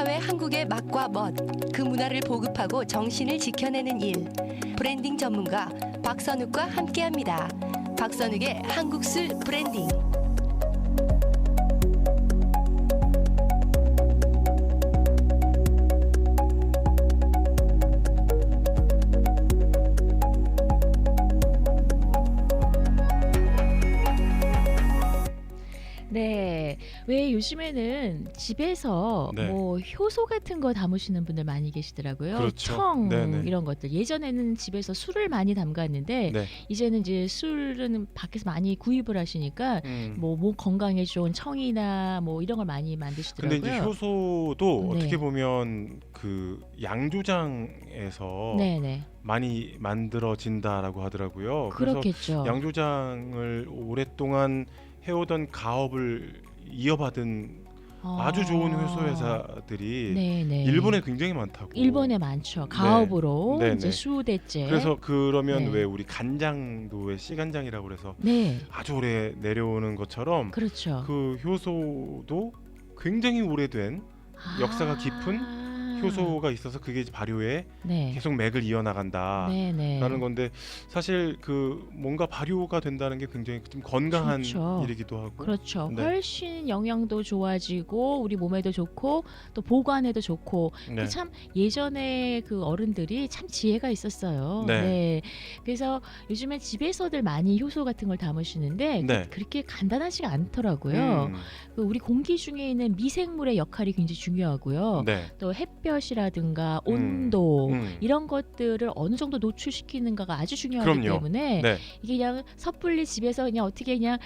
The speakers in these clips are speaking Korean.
사회 한국의 맛과 멋, 그 문화를 보급하고 정신을 지켜내는 일. 브랜딩 전문가 박선욱과 함께합니다. 박선욱의 한국술 브랜딩. 네, 왜 요즘에는 집에서 네. 뭐 효소 같은 거 담으시는 분들 많이 계시더라고요. 그렇죠. 청 네네. 이런 것들. 예전에는 집에서 술을 많이 담갔는데 네. 이제는 이제 술은 밖에서 많이 구입을 하시니까 뭐 몸 건강에 좋은 청이나 뭐 이런 걸 많이 근데 만드시더라고요. 이제 효소도 네. 어떻게 보면 그 양조장에서 네네. 많이 만들어진다라고 하더라고요. 그래서 그렇겠죠. 양조장을 오랫동안 해오던 가업을 이어받은 아주 좋은 효소 회사들이 네네. 일본에 굉장히 많다고. 일본에 많죠. 가업으로 네네. 이제 수대째. 그래서 그러면 네. 왜 우리 간장도 왜 씨간장이라고 그래서 네, 아주 오래 내려오는 것처럼 그렇죠. 그 효소도 굉장히 오래된 역사가 깊은 효소가 있어서 그게 이제 발효에 네. 계속 맥을 이어나간다라는 네네. 건데 사실 그 뭔가 발효가 된다는 게 굉장히 좀 건강한 좋죠. 일이기도 하고 그렇죠. 네. 훨씬 영양도 좋아지고 우리 몸에도 좋고 또 보관에도 좋고 네. 참 예전에 그 어른들이 참 지혜가 있었어요. 네. 그래서 요즘에 집에서들 많이 효소 같은 걸 담으시는데 네. 그렇게 간단하지가 않더라고요. 그 우리 공기 중에 있는 미생물의 역할이 굉장히 중요하고요. 네. 또 햇볕이라든가 온도 음. 이런 것들을 어느 정도 노출시키는가가 아주 중요하기 그럼요. 때문에 네. 이게 그냥 섣불리 집에서 그냥 어떻게 그냥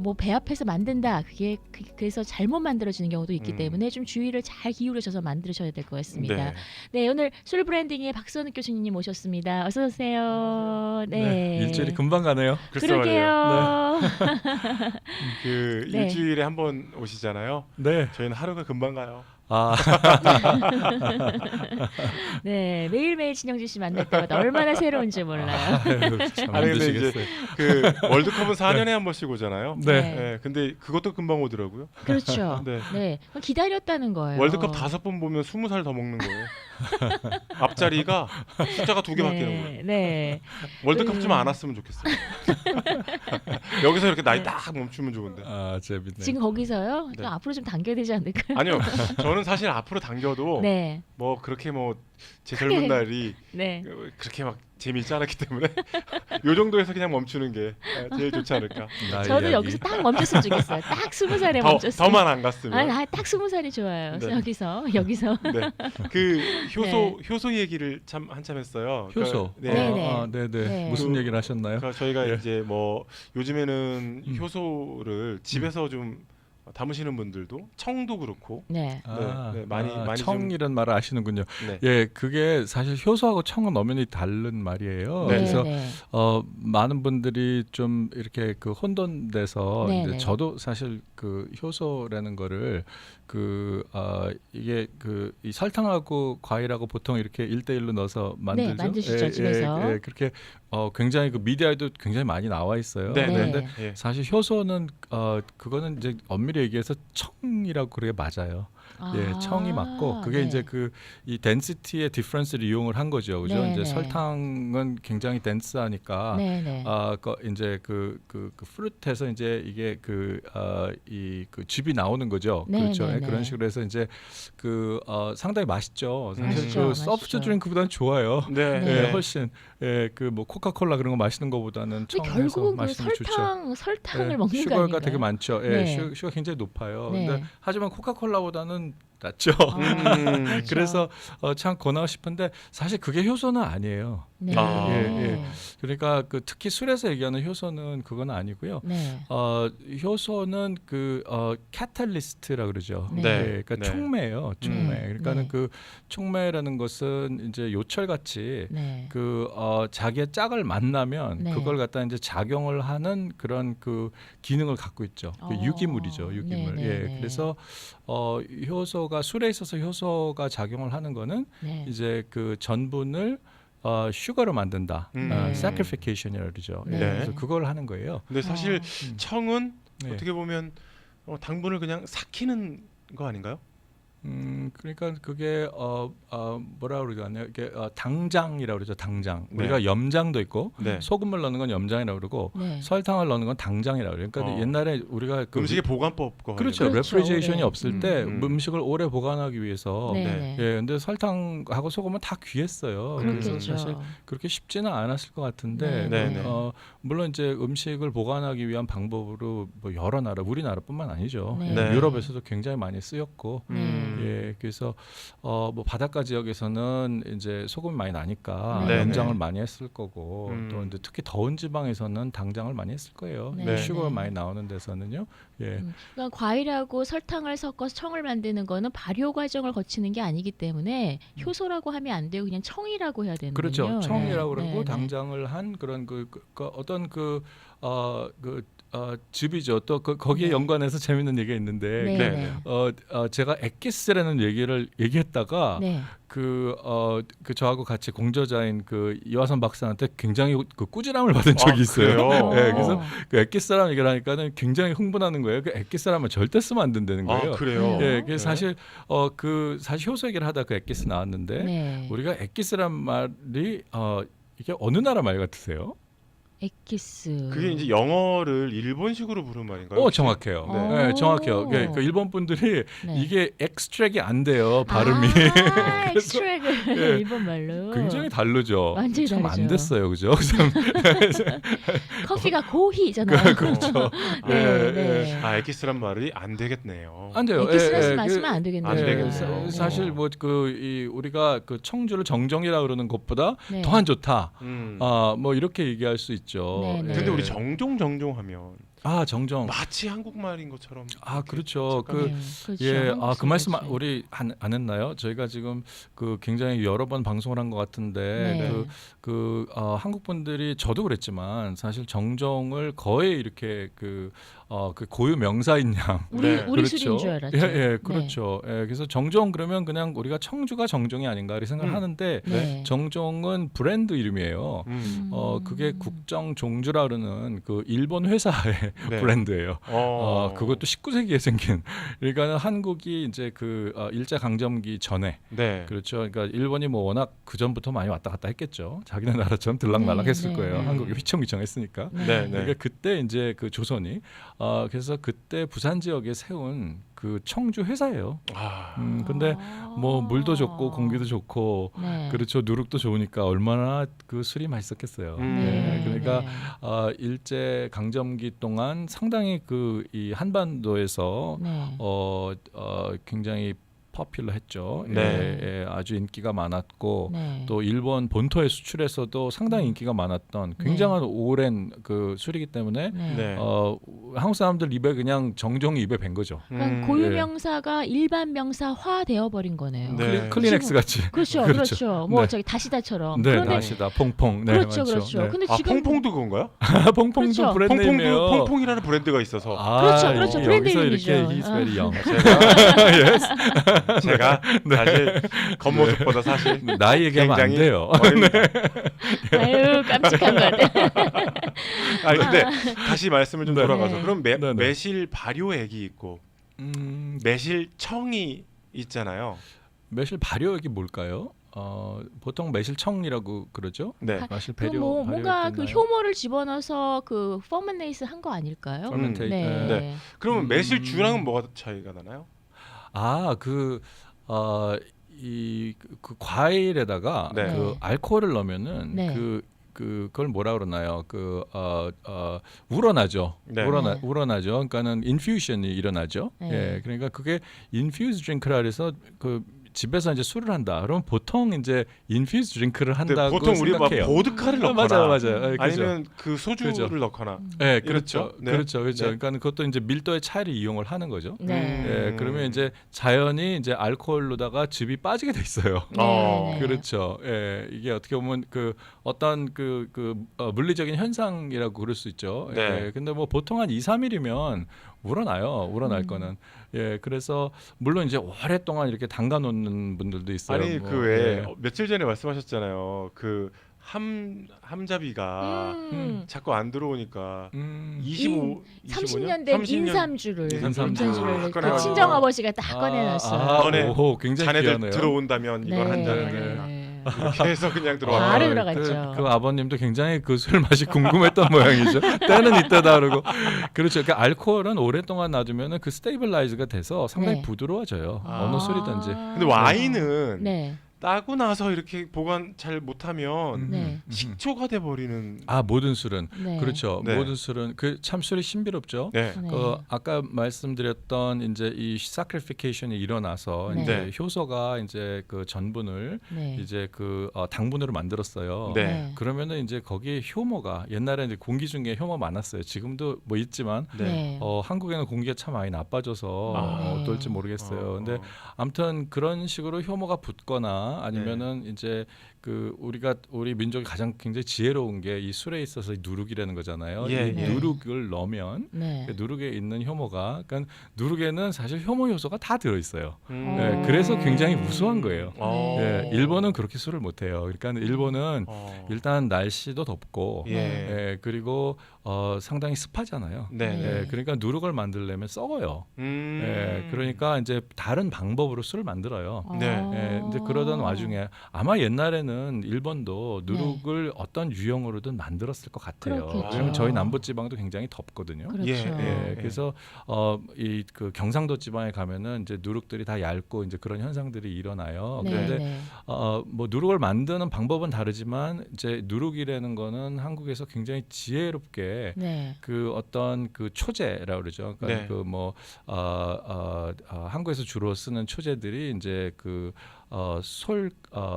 뭐 배 앞에서 만든다 그게 그래서 잘못 만들어지는 경우도 있기 때문에 좀 주의를 잘 기울여셔서 만드셔야 될 것 같습니다. 네. 네, 오늘 술 브랜딩의 박선욱 교수님 모셨습니다. 어서 오세요. 네. 일주일이 금방 가네요. 글쎄 말이에요. 그러게요. 그 네. 일주일에 한 번 오시잖아요. 네. 저희는 하루가 금방 가요. 아, 네, 매일매일 진영진 씨 만날 때마다 얼마나 새로운지 몰라요. 아유, 참 아니, 근데 힘드시겠어요. 그 월드컵은 4년에 한 번씩 오잖아요. 네. 네. 근데 그것도 금방 오더라고요. 그렇죠. 네. 네, 그럼 기다렸다는 거예요. 월드컵 5번 보면 20살 더 먹는 거예요. 앞자리가 숫자가 2개 바뀌는 거예요. 네. 월드컵 좀 안 왔으면 좋겠어요. 여기서 이렇게 나이 네. 딱 멈추면 좋은데. 아, 재밌네. 지금 거기서요? 네. 좀 앞으로 좀 당겨야 되지 않을까요? 아니요. 저는 사실 앞으로 당겨도 네, 뭐 그렇게 뭐 제 젊은 날이 네. 그렇게 막 재미있지 않았기 때문에 요 정도에서 그냥 멈추는 게 제일 좋지 않을까. 나의 저도 이야기. 여기서 딱 멈췄으면 좋겠어요. 딱 20살에 더, 멈췄어요. 더만 안 갔으면. 딱 20살이 좋아요. 네. 여기서. 네. 그 네. 효소 얘기를 참 한참 했어요. 효소. 그러니까, 네. 네네. 아, 네네. 네. 무슨 그- 얘기를 하셨나요? 그러니까 저희가 예. 이제 뭐 요즘에는 효소를 집에서 좀 담으시는 분들도 청도 그렇고 네. 네, 많이 청이란 말을 아시는군요. 네. 예, 그게 사실 효소하고 청은 엄연히 다른 말이에요. 네. 그래서 네. 많은 분들이 좀 이렇게 그 혼돈돼서 네네. 이제 저도 사실 그 효소라는 거를 이게 그 이 설탕하고 과일하고 보통 이렇게 1대1로 넣어서 만들죠. 만드시죠, 집에서. 예, 그렇게 굉장히 그 미디어에도 굉장히 많이 나와 있어요. 네, 네. 그런데 예. 사실 효소는 그거는 이제 엄밀히 얘기해서 청이라고 그게 맞아요. 예, 청이 맞고 그게 네. 이제 그 이 덴시티의 디퍼런스를 이용을 한 거죠. 그죠? 네, 이제 네. 설탕은 굉장히 덴스하니까 네네. 이제 그 프루트에서 이제 이게 이 즙이 나오는 거죠. 네, 그렇죠. 네, 예, 그런 네. 식으로 해서 이제 상당히 맛있죠. 사실 맛있죠, 그 맛있죠. 소프트 드링크보다는 좋아요. 네. 네. 예, 훨씬 그 뭐 코카콜라 그런 거 마시는 거보다는 근데 청해서 결국은 그 마시는 게 좋죠. 설탕을 예, 먹는 거 슈거가 아닌가요? 되게 많죠. 예, 네. 슈가 굉장히 높아요. 네. 근데 하지만 코카콜라보다는 낫죠. 그렇죠. 그래서 참 권하고 싶은데 사실 그게 효소는 아니에요. 네. 아. 예. 그러니까 그 특히 술에서 얘기하는 효소는 그건 아니고요. 네. 효소는 카탈리스트라 그러죠. 네. 예, 그러니까 네. 촉매예요. 촉매. 네. 그러니까는 네. 그 촉매라는 것은 이제 요철 같이 네. 자기의 짝을 만나면 네. 그걸 갖다 이제 작용을 하는 그런 그 기능을 갖고 있죠. 그 유기물이죠, 유기물. 네, 네, 예, 네. 그래서 효소가 술에 있어서 효소가 작용을 하는 거는 네. 이제 그 전분을 슈거로 만든다. saccarification이라고 그러죠. 네. 예, 그래서 그걸 하는 거예요. 근데 사실 청은 네. 어떻게 보면 당분을 그냥 삭히는 거 아닌가요? 그러니까 그게 뭐라 그러잖아요. 이게 당장이라고 그러죠. 당장. 네. 우리가 염장도 있고 네. 소금을 넣는 건 염장이라고 그러고 네. 설탕을 넣는 건 당장이라고 그래요. 그러니까 옛날에 우리가 그 음식의 보관법 그렇죠. 그렇죠. 레프리제이션이 오래. 없을 때 음. 음식을 오래 보관하기 위해서 네. 네. 예, 근데 설탕하고 소금은 다 귀했어요. 그래서 그렇겠죠. 사실 그렇게 쉽지는 않았을 것 같은데 네, 네. 물론 이제 음식을 보관하기 위한 방법으로 뭐 여러 나라, 우리나라뿐만 아니죠. 네. 예, 네. 유럽에서도 굉장히 많이 쓰였고, 네. 예, 그래서 뭐 바닷가 지역에서는 이제 소금이 많이 나니까 네. 염장을 네. 많이 했을 거고, 음. 또 이제 특히 더운 지방에서는 당장을 많이 했을 거예요. 네. 슈거가 네. 많이 나오는 데서는요. 예. 그러니까 과일하고 설탕을 섞어서 청을 만드는 거는 발효 과정을 거치는 게 아니기 때문에 효소라고 하면 안 되고 그냥 청이라고 해야 되는군요. 그렇죠. 청이라고 네. 그러고 네. 당장을 한 그런 어떤 즙이죠. 또 거기에 네. 연관해서 재밌는 얘기가 있는데 네. 네. 네. 제가 엑기스라는 얘기를 얘기했다가 네. 그 저하고 같이 공저자인 그 이화선 박사한테 굉장히 그 꾸지람을 받은 적이 있어요. 그래요? 네, 그래서 그 엑기스라는 얘기를 하니까는 굉장히 흥분하는 거예요. 그 엑기스라면 절대 쓰면 안 된다는 거예요. 그래요? 예, 네. 그래서 사실 사실 효소 얘기를 하다 그 엑기스 나왔는데 네. 우리가 엑기스란 말이 이게 어느 나라 말 같으세요? 엑기스. 그게 이제 영어를 일본식으로 부르는 말인가요? 혹시? 정확해요. 네. 네, 정확해요. 그 일본 분들이 네. 이게 엑스트랙이 안 돼요. 발음이. 아, 엑스트랙을 예. 일본 말로. 굉장히 다르죠. 완전히 참 다르죠. 안 됐어요, 그죠? 커피가 고히잖아요. 그렇죠. 네, 네. 엑기스란 말이 안 되겠네요. 안 돼요. 엑기스라스 마시면 안 되겠네요. 안 되겠네요. 사실 뭐 우리가 그 청주를 정정이라 그러는 것보다 네. 더 안 좋다. 음. 뭐 이렇게 얘기할 수 있죠. 네, 네. 근데 예. 우리 정종 하면 정정. 마치 한국말인 것처럼. 그렇죠. 착각해요. 그렇죠. 예, 그 말씀 그렇지. 우리 안 했나요? 저희가 지금 그 굉장히 여러 번 방송을 한 것 같은데 네. 한국 분들이 저도 그랬지만 사실 정정을 거의 이렇게 그 고유 명사인 양. 우리 네. 우리 술인 줄 알았죠. 예, 그렇죠. 예, 그래서 정정 그러면 그냥 우리가 청주가 정정이 아닌가 이렇게 생각을 하는데 네. 정정은 브랜드 이름이에요. 그게 국정 종주라 그러는 그 일본 회사의 네. 브랜드예요. 어. 그것도 19세기에 생긴. 그러니까 한국이 이제 일제 강점기 전에 네. 그렇죠. 그러니까 일본이 뭐 워낙 그 전부터 많이 왔다 갔다 했겠죠. 자기네 나라처럼 들락날락했을 네, 거예요. 네. 한국이 휘청휘청했으니까. 네. 네, 네. 그러니까 그때 이제 그 조선이 그래서 그때 부산 지역에 세운 그 청주 회사예요. 근데 뭐 물도 좋고 공기도 좋고 네. 그렇죠. 누룩도 좋으니까 얼마나 그 술이 맛있었겠어요. 네, 그러니까 네. 일제 강점기 동안 상당히 이 한반도에서 네. 굉장히 퍼퓰러했죠. 네. 예, 아주 인기가 많았고 네. 또 일본 본토에 수출해서도 상당히 인기가 많았던 굉장한 오랜 그 술이기 때문에 네. 네. 한국 사람들 입에 그냥 정정이 입에 밴 거죠. 그러니까 고유 명사가 일반 명사화 되어 버린 거네요. 네. 클리넥스 같이. 그렇죠, 그렇죠. 그렇죠. 뭐 네. 저기 다시다처럼. 네, 그런데 다시다, 퐁퐁. 네, 그렇죠, 맞죠. 그렇죠. 네. 근데 지금 퐁퐁도 그건가요? 퐁퐁도 그렇죠. 브랜드네요. 퐁퐁이라는 브랜드가 있어서 그렇죠, 그렇죠. 브랜드 여기서 이름이죠. 이렇게 he's very young. 제가 사실 겉모습보다 사실 나이 얘기하면 안 굉장히 돼요. 어립니다. 아유 깜찍한 거 같아. 근데 다시 말씀을 좀 네. 돌아가서 그럼 네, 네. 매실 발효액이 있고 매실청이 있잖아요. 매실 발효액이 뭘까요? 보통 매실청이라고 그러죠. 네. 매실 그 발효. 뭐 뭔가 그 발효액 효모를 집어넣어서 그 퍼먼네이스 한 거 아닐까요? 퍼멘테이션. 네. 네. 그러면 매실주랑은 뭐가 차이가 나나요? 그 과일에다가 네. 그 알코올을 넣으면은 네. 그걸 뭐라 그러나요? 우러나죠. 네. 우러나죠. 그러니까는 인퓨전이 일어나죠. 네. 예, 그러니까 그게 인퓨즈 드링크라 해서 그 집에서 이제 술을 한다. 그러면 보통 이제 인퓨즈 드링크를 근데 한다고 보통 우리 막 생각해요. 보드카를 넣거나 맞아요. 예, 그죠. 아니면 그 소주를 그죠. 넣거나 네, 그렇죠. 이렇죠? 네. 그렇죠. 네. 그러니까 그것도 이제 밀도의 차이를 이용을 하는 거죠. 네. 예, 그러면 이제 자연히 이제 알코올로다가 즙이 빠지게 돼 있어요. 어. 그렇죠. 예, 이게 어떻게 보면 그 어떤 물리적인 현상이라고 그럴 수 있죠. 네. 예, 근데 뭐 보통 한 2, 3일이면 우러날 거는. 예, 그래서 물론 이제 오랫동안 이렇게 담가 놓는 분들도 있어요. 아니 뭐, 그 왜 예. 며칠 전에 말씀하셨잖아요. 그 함자비가 자꾸 안 들어오니까 30년 된 30년 인삼주를 인삼주를 그 꺼내가지고. 친정 아버지가 딱 꺼내놨어요. 꺼내. 오, 굉장히 자네들 귀하네요. 들어온다면 이걸 한 잔을 네. 이렇게 해서 그냥 바로 들어왔어요. 들어갔죠. 그 아버님도 굉장히 그 술 맛이 궁금했던 모양이죠. 때는 이때다 그러고. 그렇죠. 그러니까 알코올은 오랫동안 놔두면은 그 스테이블라이즈가 돼서 상당히 네. 부드러워져요. 아. 어느 술이든지. 근데 와인은 네. 따고 나서 이렇게 보관 잘 못하면 네. 식초가 돼 버리는. 아, 모든 술은 네. 그렇죠. 네. 모든 술은 그 참 술이 신비롭죠. 네. 네. 그 아까 말씀드렸던 이제 이 sacrification이 일어나서 네. 이제 효소가 이제 그 전분을 네. 이제 그 당분으로 만들었어요. 네. 그러면은 이제 거기에 효모가 옛날에 이제 공기 중에 효모 많았어요. 지금도 뭐 있지만 네. 한국에는 공기가 참 많이 나빠져서 아. 어떨지 모르겠어요. 근데 아무튼 그런 식으로 효모가 붙거나 아니면은 이제 그 우리 민족이 가장 굉장히 지혜로운 게 이 술에 있어서 이 누룩이라는 거잖아요. 예, 이 예. 누룩을 넣으면 네. 그 누룩에 있는 효모가, 그러니까 누룩에는 사실 효모 요소가 다 들어 있어요. 음. 그래서 굉장히 우수한 거예요. 어. 예, 일본은 그렇게 술을 못 해요. 그러니까 일본은 어. 일단 날씨도 덥고, 예. 예, 그리고 상당히 습하잖아요. 네. 네. 예, 그러니까 누룩을 만들려면 썩어요. 음. 예, 그러니까 이제 다른 방법으로 술을 만들어요. 네. 예, 근데 그러던 와중에 아마 옛날에는 일본도 누룩을 어떤 유형으로든 만들었을 것 같아요. 그렇겠죠. 왜냐면 저희 남부 지방도 굉장히 덥거든요. 그렇죠. 예, 그래서 이 그 경상도 지방에 가면은 이제 누룩들이 다 얇고 이제 그런 현상들이 일어나요. 네. 그런데 네. 뭐 누룩을 만드는 방법은 다르지만 이제 누룩이라는 거는 한국에서 굉장히 지혜롭게 네. 그 어떤 그 초제라고 그러죠. 그러니까 네. 그 뭐 한국에서 주로 쓰는 초제들이 이제 그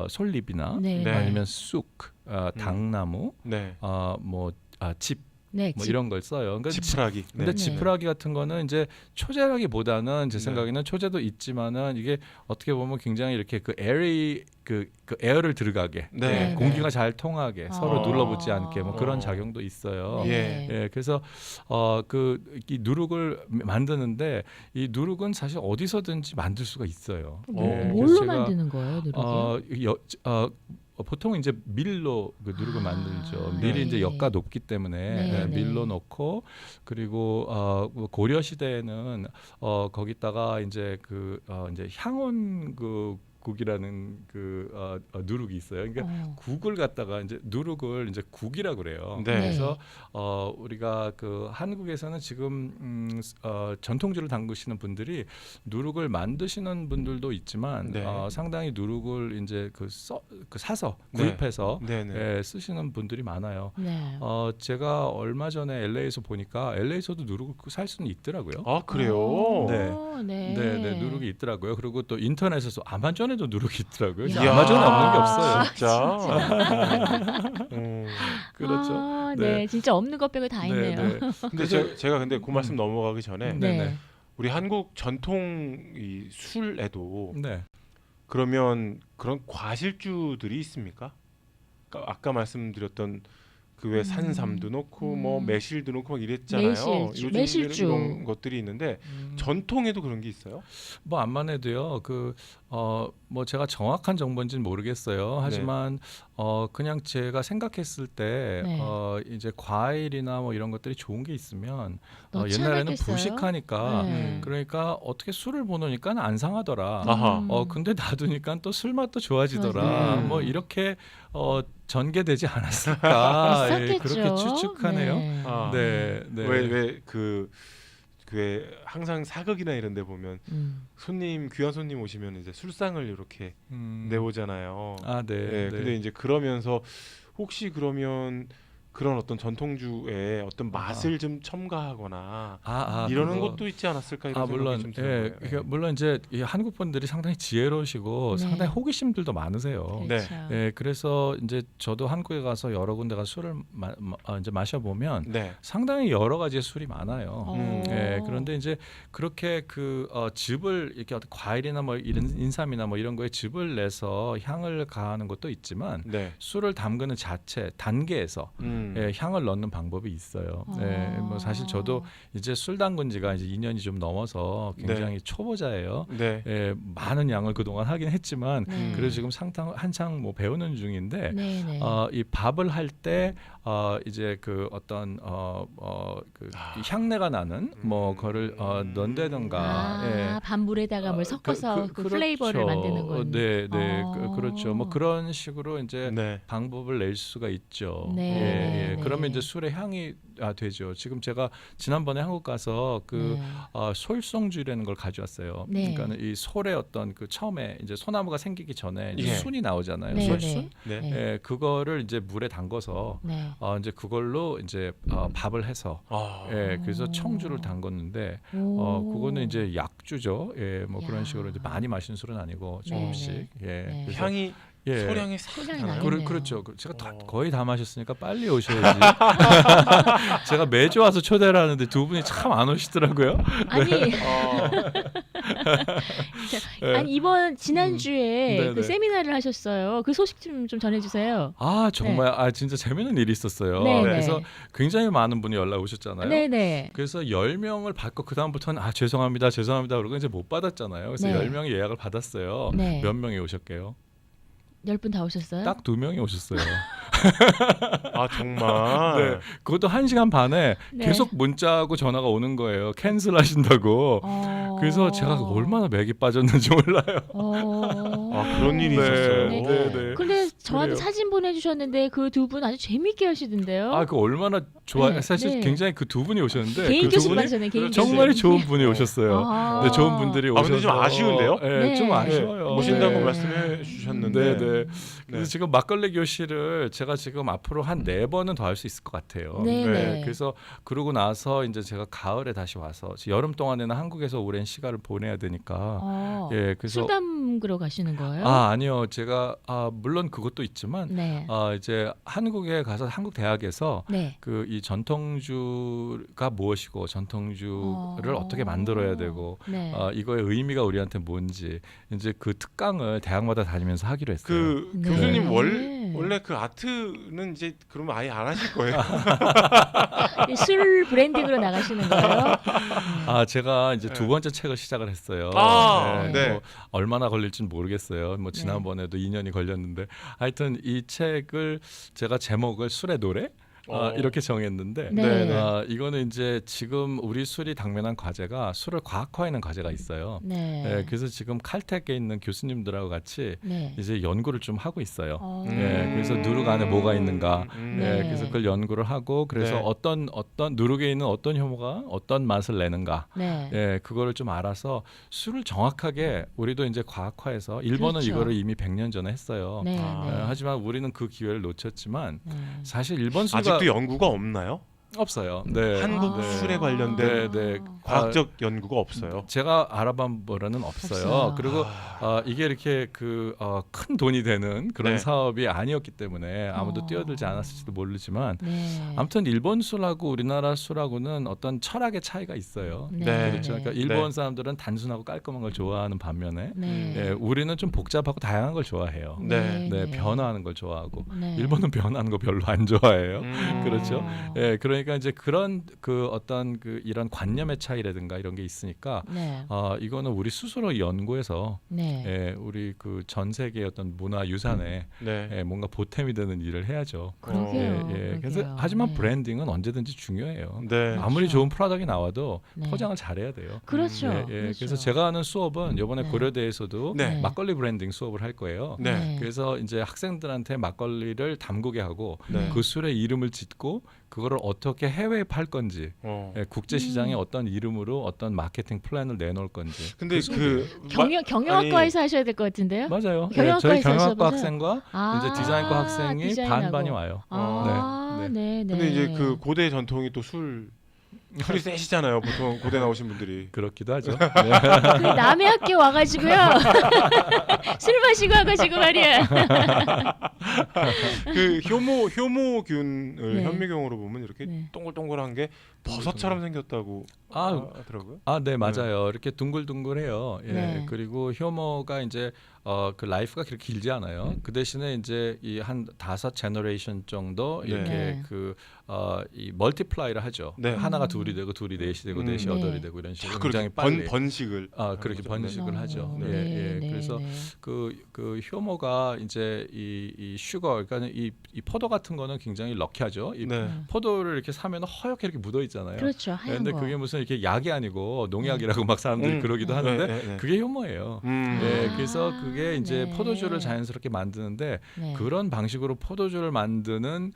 솔잎이나 네. 네. 아니면 쑥, 당나무, 네. 집 네. 뭐 집- 이런 걸 써요. 그러니까 지푸라기. 근데 네. 지푸라기 같은 거는 이제 초제라기보다는 제 네. 생각에는 초제도 있지만은 이게 어떻게 보면 굉장히 이렇게 그 에어리 그 에어를 들어가게, 네. 예, 공기가 잘 통하게, 서로 눌러붙지 않게 뭐 그런 어. 작용도 있어요. 네. 예, 그래서 이 누룩을 만드는데 이 누룩은 사실 어디서든지 만들 수가 있어요. 뭐, 예, 그래서 뭘로 제가, 만드는 거예요, 누룩이요? 보통 이제 밀로 그 누룩을 아, 만들죠. 네. 밀이 이제 역가 높기 때문에 네, 밀로 네. 넣고, 그리고 고려 시대에는 거기다가 이제 이제 향원 국이라는 누룩이 있어요. 그러니까 국을 갖다가 이제 누룩을 이제 국이라고 그래요. 네. 그래서 우리가 그 한국에서는 지금 전통주를 담그시는 분들이 누룩을 만드시는 분들도 있지만 네. 상당히 누룩을 이제 사서 네. 구입해서 네네. 예, 쓰시는 분들이 많아요. 네. 제가 얼마 전에 LA에서 보니까 LA에서도 누룩을 살 수는 있더라고요. 아 그래요. 네. 네. 네, 누룩이 있더라고요. 그리고 또 인터넷에서 아마존에도 누룩이 있더라고요. 이야. 아마존에 없는 게 없어요. 진짜. 그렇죠. 아, 네. 네. 진짜 없는 것 빼고 다 있네요. 근데 제가 근데 그 말씀 넘어가기 전에 네. 우리 한국 전통 이 술에도 네. 그러면 그런 과실주들이 있습니까? 아까 말씀드렸던 그 외 산삼도 넣고 뭐 매실도 넣고 막 이랬잖아요. 매실주. 이런 것들이 있는데 전통에도 그런 게 있어요? 뭐 암만 해도요. 뭐 제가 정확한 정보인지는 모르겠어요. 하지만 그냥 제가 생각했을 때 네. 이제 과일이나 뭐 이런 것들이 좋은 게 있으면 넣지 옛날에는 않았겠어요? 부식하니까 네. 그러니까 어떻게 술을 보놓으니까 안 상하더라. 아하. 근데 놔두니까 또 술 맛도 좋아지더라. 뭐 이렇게 전개되지 않았을까? 예, 비슷하겠죠. 그렇게 추측하네요. 네. 아. 네, 네. 왜 항상 사극이나 이런 데 보면 귀한 손님 오시면 이제 술상을 이렇게 내오잖아요. 아, 네. 네, 네. 근데 이제 그러면서 혹시 그러면 그런 어떤 전통주에 어떤 맛을 좀 첨가하거나 이러는 그거. 것도 있지 않았을까 이런 생각이 물론 좀 드는 거예요. 그러니까 물론 이제 이 한국 분들이 상당히 지혜로우시고 네. 상당히 호기심들도 많으세요. 그렇죠. 예, 그래서 이제 저도 한국에 가서 여러 군데 가서 술을 이제 마셔 보면 네. 상당히 여러 가지의 술이 많아요. 예, 그런데 이제 그렇게 즙을 이렇게 어떤 과일이나 뭐 이런 인삼이나 뭐 이런 거에 즙을 내서 향을 가하는 것도 있지만 네. 술을 담그는 자체 단계에서 향을 넣는 방법이 있어요. 뭐 사실 저도 이제 술 담근 지가 이제 2년이 좀 넘어서 굉장히 초보자예요. 네. 많은 양을 그동안 하긴 했지만 네. 그래서 지금 한창 뭐 배우는 중인데 네, 네. 이 밥을 할 때 이제 그 어떤 그 향내가 나는 뭐 거를 넣는다든가 밥물에다가 뭘 섞어서 그 플레이버를 그렇죠. 만드는 건. 네, 그렇죠. 뭐 그런 식으로 이제 네. 방법을 낼 수가 있죠. 네, 네. 그러면 이제 술의 향이 되죠. 지금 제가 지난번에 한국 가서 그 솔송주라는 걸 가져왔어요. 네. 그러니까 이 솔의 어떤 그 처음에 이제 소나무가 생기기 전에 이제 예. 순이 나오잖아요. 네, 솔순. 네. 네. 그거를 이제 물에 담궈서 네. 이제 그걸로 이제 밥을 해서 그래서 청주를 담궜는데 그거는 이제 약주죠. 뭐 야. 그런 식으로 이제 많이 마시는 술은 아니고 조금씩. 네. 그래서 향이 소량이 싹 소량이 나요. 나겠네요. 그렇죠. 제가 거의 다 마셨으니까 빨리 오셔야지. 제가 매주 와서 초대를 하는데 두 분이 참 안 오시더라고요. 아니, 네. 아니 이번 지난주에 네네. 그 세미나를 하셨어요. 그 소식 좀 전해주세요. 정말 진짜 재밌는 일이 있었어요. 네, 그래서 네. 굉장히 많은 분이 연락 오셨잖아요. 네네. 그래서 10명을 받고 그 다음부터는 죄송합니다 그러고 이제 못 받았잖아요. 그래서 네. 10명이 예약을 받았어요. 네. 몇 명이 오셨게요? 10분 다 오셨어요? 딱 2명이 오셨어요. 정말. 네. 그것도 1시간 반에 네. 계속 문자하고 전화가 오는 거예요. 캔슬하신다고. 그래서 제가 얼마나 맥이 빠졌는지 몰라요. 그런 일이 네. 있었어요. 네. 근데 저한테 그래요. 사진 보내주셨는데 그 두 분 아주 재밌게 하시던데요. 그 얼마나 좋아. 네, 사실 네. 굉장히 그 두 분이 오셨는데 개인 그 두 교습 분이 받으셨네. 개인 정말 교습. 좋은 분이 오셨어요. 네, 좋은 분들이 오셔서. 근데 좀 아쉬운데요? 네, 좀 네. 아쉬워요. 오신다고 네. 말씀해 주셨는데. 네. 그래서 지금 막걸리 교실을 제가 지금 앞으로 한 4번은 더 할 수 있을 것 같아요. 네. 그래서 그러고 나서 이제 제가 가을에 다시 와서 여름 동안에는 한국에서 오랜 시간을 보내야 되니까. 그래서 술 담그러 가시는 거예요? 아니요. 제가 물론 그것도 있지만 네. 이제 한국에 가서 한국 대학에서 네. 그 이 전통주가 무엇이고 전통주를 어떻게 만들어야 되고 네. 이거의 의미가 우리한테 뭔지 이제 그 특강을 대학마다 다니면서 하기로 했어요. 네. 교수님 원래 그 아트는 이제 그러면 아예 안 하실 거예요. 술 브랜딩으로 나가시는 거예요? 제가 이제 두 번째 책을 시작을 했어요. 네. 뭐 얼마나 걸릴지는 모르겠어요. 뭐 지난번에도 2년이 걸렸는데 하여튼 이 책을 제가 제목을 술의 노래 이렇게 정했는데 네. 이거는 이제 지금 우리 술이 당면한 과제가 술을 과학화하는 과제가 있어요. 네. 그래서 지금 칼텍에 있는 교수님들하고 같이 네. 이제 연구를 좀 하고 있어요. 그래서 음. 누룩 안에 뭐가 있는가. 네. 그래서 그걸 연구를 하고 그래서 네. 어떤 누룩에 있는 어떤 효모가 어떤 맛을 내는가. 네. 그거를 좀 알아서 술을 정확하게 우리도 이제 과학화해서 일본은 그렇죠. 이거를 이미 100년 전에 했어요. 네. 하지만 우리는 그 기회를 놓쳤지만 네. 사실 일본 술과 아직도 연구가 없나요? 없어요. 네. 한국 술에 관련된 네. 과학적 연구가 없어요. 제가 알아본 바로는 없어요. 없어요. 그리고 이게 이렇게 큰 돈이 되는 그런 네. 사업이 아니었기 때문에 아무도 뛰어들지 않았을지도 모르지만 네. 아무튼 일본 술하고 우리나라 술하고는 어떤 철학의 차이가 있어요. 네. 그렇죠. 그러니까 일본 사람들은 단순하고 깔끔한 걸 좋아하는 반면에 네. 우리는 좀 복잡하고 다양한 걸 좋아해요. 네. 변화하는 걸 좋아하고 네. 일본은 변화하는 거 별로 안 좋아해요. 그렇죠. 네. 그러니까 이제 그런 어떤 이런 관념의 차이라든가 이런 게 있으니까 네. 이거는 우리 스스로 연구해서 네. 우리 그 전 세계 어떤 문화 유산에 네. 뭔가 보탬이 되는 일을 해야죠. 그러게요. 그래서 그러게요. 하지만 네. 브랜딩은 언제든지 중요해요. 네. 아무리 그렇죠. 좋은 프로덕트가 나와도 네. 포장을 잘해야 돼요. 그렇죠. 그래서 그렇죠. 제가 하는 수업은 이번에 네. 고려대에서도 네. 막걸리 브랜딩 수업을 할 거예요. 네. 그래서 이제 학생들한테 막걸리를 담그게 하고 네. 그 술의 이름을 짓고 그거를 어떻게 해외에 팔 건지 국제 시장에 어떤 이름으로 어떤 마케팅 플랜을 내놓을 건지. 근데 경영학과에서 하셔야 될 것 같은데요? 맞아요. 경영학과에서 저희 경영학과 하셔보세요. 학생과 이제 디자인과 학생이 디자인하고. 반반이 와요. 네. 근데 이제 그 고대 전통이 또 술 술이 세시잖아요. 보통 고대 나오신 분들이. 그렇기도 하죠. 네. 그 남의 학교 와가지고요. 술 마시고 와가지고 말이야. 그 효모균을 네. 현미경으로 보면 이렇게 네. 동글동글한 게 버섯처럼 생겼다고 하더라고요. 네, 맞아요. 이렇게 둥글둥글해요. 예. 네. 그리고 효모가 이제 그 라이프가 그렇게 길지 않아요. 그 대신에 이제 이 한 5 제너레이션 정도 이렇게 네. 이 멀티플라이를 하죠. 네. 하나가 둘이 되고 둘이 넷이 되고 넷이 네. 여덟이 되고 이런 식으로 그렇게 굉장히 빨리 번식을 그렇게 하는 거죠. 번식을 네. 하죠. 네. 예, 예. 그래서 그 효모가 이제 이 슈거, 그러니까 이 포도 같은 거는 굉장히 럭키하죠. 이 네. 포도를 이렇게 사면 허옇게 이렇게 묻어 있잖아요. 그렇죠. 하얀 근데 거. 그게 무슨 이렇게 약이 아니고 농약이라고 막 사람들이 그러기도 하는데 네, 네, 네. 그게 효모예요. 음. 예, 그래서 그게 이제 네. 포도주를 자연스럽게 만드는데 네. 그런 방식으로 포도주를 만드는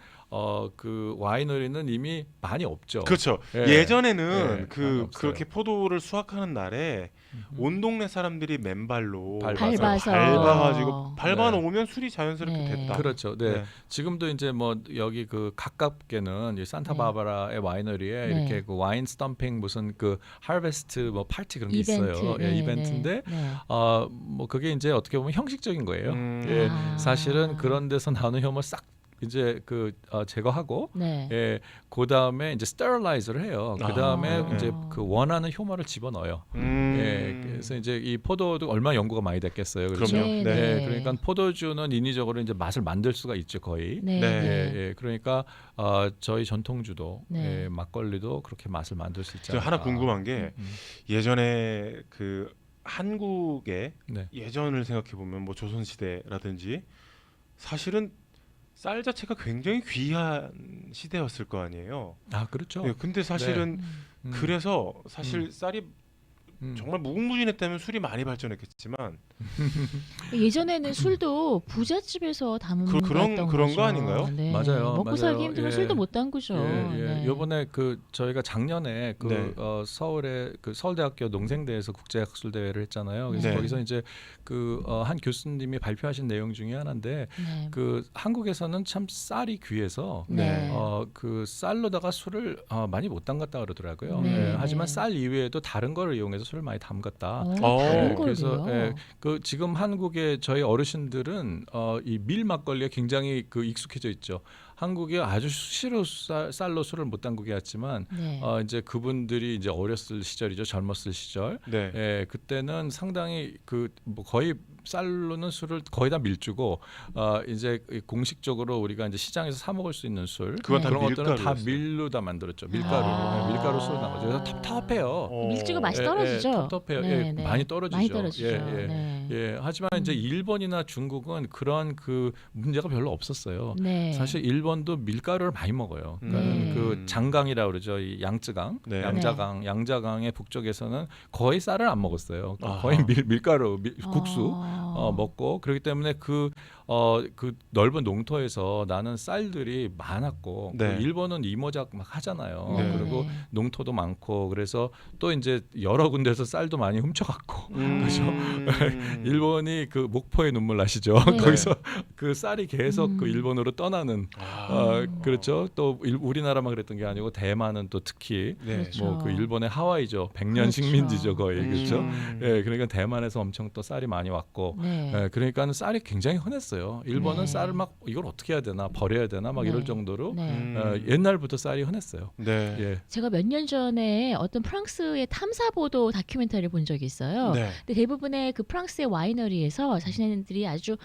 그 와이너리는 이미 많이 없죠. 그렇죠. 예. 예전에는 예, 많이 없어요. 그렇게 포도를 수확하는 날에 온 동네 사람들이 맨발로 밟아서. 밟아가지고 밟아 네. 놓으면 술이 자연스럽게 네. 됐다. 그렇죠. 네. 네. 지금도 이제 뭐 여기 그 가깝게는 이 산타바바라의 와이너리에 네. 이렇게 그 와인 스탬핑 무슨 그 하베스트 뭐 파티 그런 게 이벤트. 있어요. 네, 예, 이벤트인데 네. 뭐 그게 이제 어떻게 보면 형식적인 거예요. 음. 예, 아. 사실은 그런 데서 나오는 효모 싹 이제 제거하고 네. 예, 그 다음에 이제 스테릴라이즈를 해요. 그 다음에 아, 이제 네. 그 원하는 효모를 집어넣어요. 예, 그래서 이제 이 포도도 얼마나 연구가 많이 됐겠어요. 그렇죠. 그럼요. 네, 네. 네. 예, 그러니까 포도주는 인위적으로 이제 맛을 만들 수가 있죠, 거의. 네. 네. 예, 예, 그러니까 저희 전통주도 네. 예, 막걸리도 그렇게 맛을 만들 수 있지 저 않을까. 하나 궁금한 게 음. 예전에 그 한국의 네. 예전을 생각해 보면 뭐 조선 시대라든지 사실은 쌀 자체가 굉장히 귀한 시대였을 거 아니에요. 아, 그렇죠. 예, 근데 사실은 음. 그래서 사실 쌀이 음. 정말 무궁무진했다면 술이 많이 발전했겠지만 예전에는 술도 부잣집에서 담았던 그런 거 거죠. 아닌가요? 네. 맞아요, 먹고 맞아요. 살기 힘들면 예. 술도 못 담그죠. 예, 예. 네. 요번에 그 저희가 작년에 그 네. 서울의 그 서울대학교 농생대에서 국제학술 대회를 했잖아요. 그래서 네. 거기서 이제 그 한 교수님이 발표하신 내용 중에 하나인데 네. 그 한국에서는 참 쌀이 귀해서 네. 그 쌀로다가 술을 많이 못 담갔다 그러더라고요. 네, 예, 하지만 네. 쌀 이외에도 다른 거를 이용해서 술을 많이 담갔다. 다른 예, 그래서 걸로요. 그 지금 한국의 저희 어르신들은 이 밀 막걸리에 굉장히 그 익숙해져 있죠. 한국에 아주 수시로 쌀로 술을 못 담그게 했지만 네. 이제 그분들이 이제 어렸을 시절이죠, 젊었을 시절. 네. 예, 그때는 상당히 그 뭐 거의 쌀로는 술을 거의 다 밀주고 이제 공식적으로 우리가 이제 시장에서 사 먹을 수 있는 술 그건 다 그런 것들은 다 밀가루였어요. 밀로 다 만들었죠. 밀가루, 아. 밀가루 술을 나오죠. 그래서 텁텁해요. 어. 밀주가 맛이 예, 떨어지죠. 텁텁해요. 네, 예, 네. 많이 떨어지죠. 많이 떨어지죠. 예, 예. 네. 예, 하지만 이제 일본이나 중국은 그런 그 문제가 별로 없었어요. 네. 사실 일본도 밀가루를 많이 먹어요. 그러니까 네. 그 장강이라고 그러죠. 이 양쯔강, 네. 양자강의 북쪽에서는 거의 쌀을 안 먹었어요. 아하. 거의 밀가루, 국수 아. 먹고 그렇기 때문에 그 넓은 농토에서 나는 쌀들이 많았고 네. 그 일본은 이모작 막 하잖아요. 네. 그리고 농토도 많고 그래서 또 이제 여러 군데서 쌀도 많이 훔쳐갔고 그죠? 일본이 그 목포의 눈물 아시죠? 네. 거기서 그 쌀이 계속 그 음. 일본으로 떠나는 그렇죠. 또 우리나라만 그랬던 게 아니고 대만은 또 특히 네. 그렇죠. 뭐 그 일본의 하와이죠. 100년 그렇죠. 식민지죠 거의 그렇죠. 음. 예, 그러니까 대만에서 엄청 또 쌀이 많이 왔고 네. 예, 그러니까는 쌀이 굉장히 흔했어요. 일본은 네. 쌀을 막 이걸 어떻게 해야 되나 버려야 되나 막 네. 이럴 정도로 네. 옛날부터 쌀이 흔했어요. 네. 예. 제가 몇 년 전에 어떤 프랑스의 탐사보도 다큐멘터리를 본 적이 있어요. 네. 근데 대부분의 그 프랑스의 와이너리에서 자신들이 아주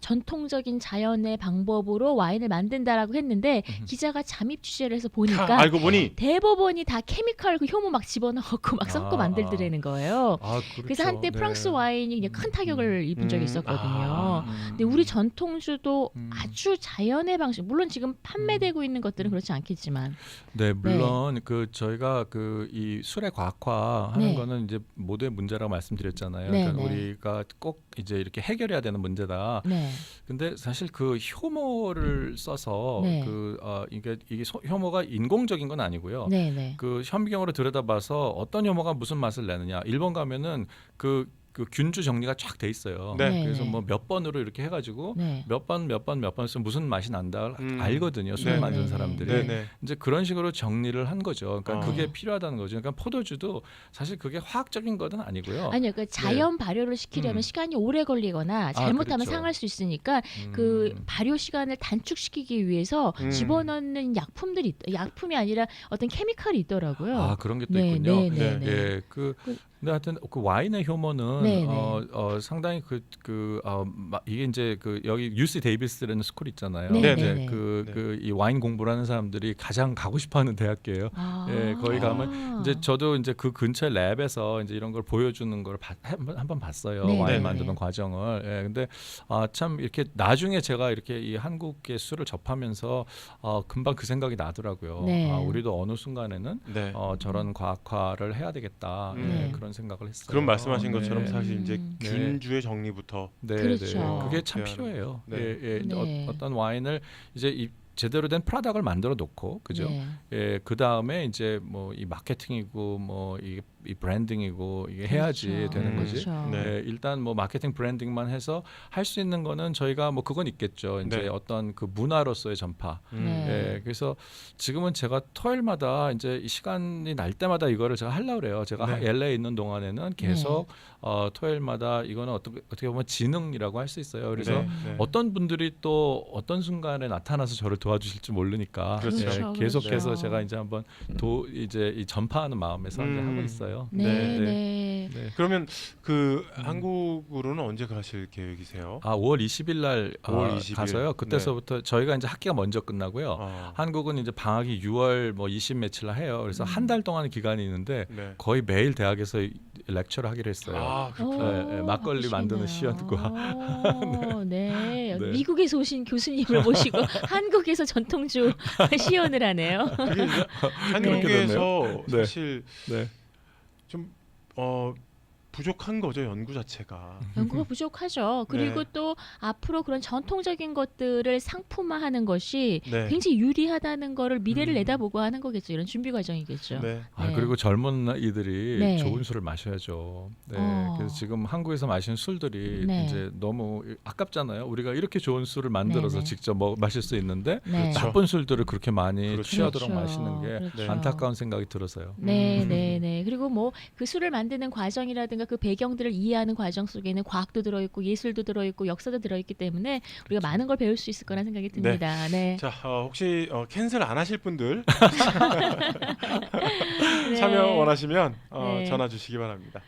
전통적인 자연의 방법으로 와인을 만든다라고 했는데 기자가 잠입 취재를 해서 보니까 알고 보니 대부분이 다 케미컬 그 효모 막 집어넣고 막 섞고 아. 만들더라는 거예요. 아, 그래서 한때 네. 프랑스 와인이 그냥 큰 타격을 입은 적이 있었거든요. 근데 우리 전통주도 아주 자연의 방식, 물론 지금 판매되고 있는 것들은 그렇지 않겠지만, 네, 물론 그 저희가 그 이 술의 과학화하는 네. 거는 이제 모두의 문제라고 말씀드렸잖아요. 네, 그러니까 네. 우리가 꼭 이제 이렇게 해결해야 되는 문제다. 네, 근데 사실 그 효모를 써서 네. 이게 효모가 인공적인 건 아니고요. 네, 네, 그 현미경으로 들여다봐서 어떤 효모가 무슨 맛을 내느냐. 일본 가면은 그 그 균주 정리가 쫙 돼 있어요. 네. 그래서 네. 뭐 몇 번으로 이렇게 해가지고 네. 몇 번 쓰면 무슨 맛이 난다 알거든요. 술 네. 만드는 네. 사람들이. 네네. 이제 그런 식으로 정리를 한 거죠. 그러니까 아. 그게 필요하다는 거죠. 그러니까 포도주도 사실 그게 화학적인 것은 아니고요. 아니요, 그 자연 발효를 시키려면 음. 시간이 오래 걸리거나 잘못하면 그렇죠. 상할 수 있으니까 그 음. 발효 시간을 단축시키기 위해서 집어넣는 약품이 아니라 어떤 케미칼이 있더라고요. 아 그런 게 또 네, 있군요. 네, 네, 네. 네. 예, 근데 하여튼 그 와인의 효모는 네, 네. 상당히 이게 이제 그 여기 UC 데이비스라는 스쿨 있잖아요. 네, 네, 이제 네. 이 와인 공부를 하는 사람들이 가장 가고 싶어하는 대학교예요. 아. 예, 거기 가면 이제 저도 이제 그 근처 랩에서 이제 이런 걸 보여주는 걸 한번 봤어요. 네, 와인 네, 만드는 네. 과정을. 예, 근데 참 이렇게 나중에 제가 이렇게 이 한국의 술을 접하면서 금방 그 생각이 나더라고요. 네. 우리도 어느 순간에는 네. 저런 과학화를 해야 되겠다. 네. 그런 생각을 했어요. 그런 말씀하신 것처럼 네. 사실 이제 네. 균주의 정리부터 네, 그렇죠. 네. 그게 참 대화를. 필요해요. 네. 예, 예. 네. 어떤 와인을 이제 제대로 된 프로덕트를 만들어 놓고 그죠? 네. 예, 그 다음에 이제 뭐 이 마케팅이고 뭐 이 브랜딩이고 이게 해야지 그렇죠. 되는 거지. 그렇죠. 네. 예, 일단 뭐 마케팅 브랜딩만 해서 할 수 있는 거는 저희가 뭐 그건 있겠죠. 이제 네. 어떤 그 문화로서의 전파. 네. 예, 그래서 지금은 제가 토요일마다 이제 이 시간이 날 때마다 이거를 제가 하려고 그래요. 제가 네. LA에 있는 동안에는 계속 토요일마다 이거는 어떻게 보면 지능이라고 할 수 있어요. 그래서 네, 네. 어떤 분들이 또 어떤 순간에 나타나서 저를 도와주실지 모르니까 그렇죠. 그렇죠. 계속해서 그렇죠. 제가 이제 한번 이제 이 전파하는 마음에서 이제 하고 있어요. 네, 네. 네. 네. 그러면 그 한국으로는 언제 가실 계획이세요? 5월 20일 날 5월 20일. 가서요. 그때서부터 저희가 이제 학기가 먼저 끝나고요. 한국은 이제 방학이 6월 뭐 20 며칠 날 해요. 그래서 한 달 동안 기간이 있는데 네. 거의 매일 대학에서 렉처를 하기로 했어요. 아, 그렇구나. 네, 네, 막걸리 만드는 시연과. 네. 네. 미국에서 오신 교수님을 모시고 한국에서 전통주 시연을 하네요. 그게 이제 한국에서 네. 사실 네. 좀 부족한 거죠, 연구 자체가. 연구가 부족하죠. 그리고 네. 또 앞으로 그런 전통적인 것들을 상품화하는 것이 네. 굉장히 유리하다는 거를 미래를 내다보고 하는 거겠죠. 이런 준비 과정이겠죠. 네. 아, 네. 그리고 젊은 이들이 네. 좋은 술을 마셔야죠. 네. 그래서 지금 한국에서 마시는 술들이 네. 이제 너무 아깝잖아요. 우리가 이렇게 좋은 술을 만들어서 네, 네. 직접 마실 수 있는데 네. 그렇죠. 나쁜 술들을 그렇게 많이 그렇죠. 취하도록 그렇죠. 마시는 게 그렇죠. 안타까운 생각이 들어서요. 네, 네, 네. 그리고 뭐 그 술을 만드는 과정이라든가 그 배경들을 이해하는 과정 속에는 과학도 들어있고 예술도 들어있고 역사도 들어있기 때문에 우리가 많은 걸 배울 수 있을 거라는 생각이 듭니다. 네. 자, 혹시 캔슬 안 하실 분들 네. 참여 원하시면 네. 전화 주시기 바랍니다.